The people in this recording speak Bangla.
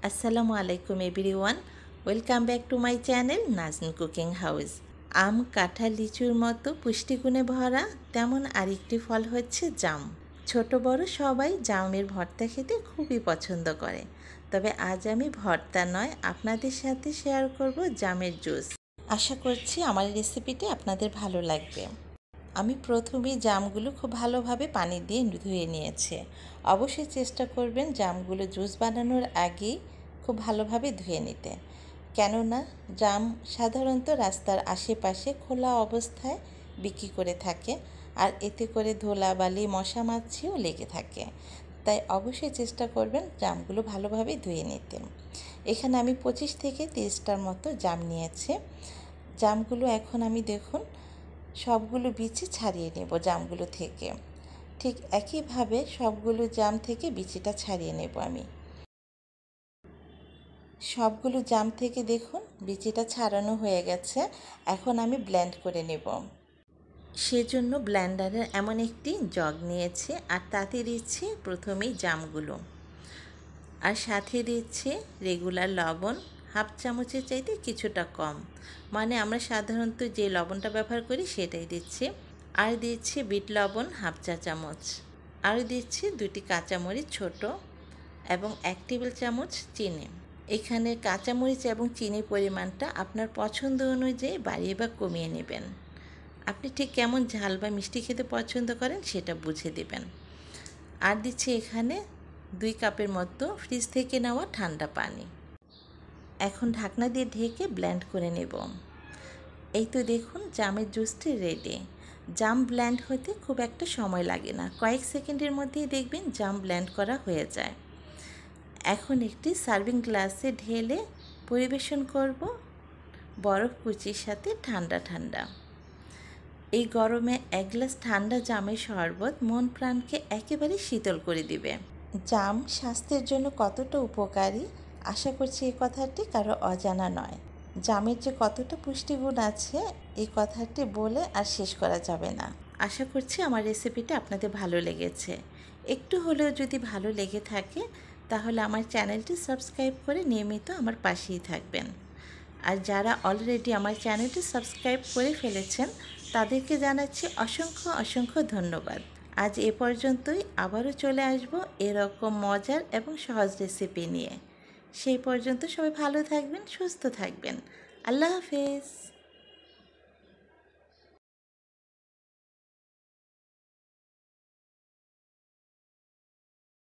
আসসালামু আলাইকুম everyone, welcome back to my channel Nazneen cooking house. আম, কাঁঠাল, লিচুর মতো পুষ্টিগুণে ভরা তেমন আরেকটি ফল হচ্ছে জাম। ছোট বড় সবাই জামের ভর্তা খেতে খুবই পছন্দ করে। তবে আজ আমি ভর্তা নয়, আপনাদের সাথে শেয়ার করব জামের জুস। আশা করছি আমার রেসিপিটি আপনাদের ভালো লাগবে। আমি প্রথমেই জামগুলো খুব ভালোভাবে পানি দিয়ে ধুয়ে নিয়েছি। অবশ্যই চেষ্টা করবেন জামগুলো জুস বানানোর আগেই খুব ভালোভাবে ধুয়ে নিতে, কেননা জাম সাধারণত রাস্তার আশেপাশে খোলা অবস্থায় বিক্রি করে থাকে, আর এতে করে ধুলাবালি, মশা মাছিও লেগে থাকে। তাই অবশ্যই চেষ্টা করবেন জামগুলো ভালোভাবে ধুয়ে নিতে। এখানে আমি 25 থেকে 30টার মতো জাম নিয়েছি। জামগুলো এখন আমি দেখুন সবগুলো বিচি ছাড়িয়ে নেব জামগুলো থেকে। ঠিক একইভাবে সবগুলো জাম থেকে বিচিটা ছাড়িয়ে নেব আমি। সবগুলো জাম থেকে দেখুন বিচিটা ছাড়ানো হয়ে গেছে। এখন আমি ব্লেন্ড করে নেব। সেজন্য ব্লেন্ডারের এমন একটি জগ নিয়েছি, আর তাতে দিচ্ছি প্রথমেই জামগুলো, আর সাথে দিচ্ছি রেগুলার লবণ, হাফ চামচের চাইতে কিছুটা কম, মানে আমরা সাধারণত যে লবণটা ব্যবহার করি সেটাই দিচ্ছি। আর দিচ্ছি বিট লবণ হাফ চা চামচ, আর দিচ্ছি 2টি কাঁচামরিচ ছোট, এবং 1 টেবিল চামচ চিনি। এখানে কাঁচামরিচ এবং চিনির পরিমাণটা আপনার পছন্দ অনুযায়ী বাড়িয়ে বা কমিয়ে নেবেন। আপনি ঠিক কেমন ঝাল বা মিষ্টি খেতে পছন্দ করেন সেটা বুঝে দেবেন। আর দিচ্ছি এখানে 2 কাপের মতো ফ্রিজ থেকে নেওয়া ঠান্ডা পানি। এখন ঢাকনা দিয়ে ঢেকে ব্লেন্ড করে নেব। এই তো দেখুন জামের জুসটি রেডি। জাম ব্লেন্ড হতে খুব একটা সময় লাগে না, কয়েক সেকেন্ডের মধ্যেই দেখবেন জাম ব্লেন্ড করা হয়ে যায়। এখন একটি সার্ভিং গ্লাসে ঢেলে পরিবেশন করব বরফ কুচির সাথে ঠান্ডা ঠান্ডা। এই গরমে 1 গ্লাস ঠান্ডা জামের শরবত মন প্রাণকে একেবারে শীতল করে দিবে। জাম স্বাস্থ্যের জন্য কতটা উপকারী আশা করছি এই কথাটি কারো অজানা নয়। জামের যে কতটা পুষ্টিগুণ আছে এই কথাটি বলে আর শেষ করা যাবে না। আশা করছি আমার রেসিপিটা আপনাদের ভালো লেগেছে। একটু হলেও যদি ভালো লেগে থাকে তাহলে আমার চ্যানেলটি সাবস্ক্রাইব করে নিয়মিত আমার পাশেই থাকবেন। আর যারা অলরেডি আমার চ্যানেলটি সাবস্ক্রাইব করে ফেলেছেন তাদেরকে জানাচ্ছি অসংখ্য অসংখ্য ধন্যবাদ। আজ এ পর্যন্তই, আবারও চলে আসব এরকম মজার এবং সহজ রেসিপি নিয়ে। সেই পর্যন্ত সবাই ভালো থাকবেন, সুস্থ থাকবেন। আল্লাহ হাফেজ।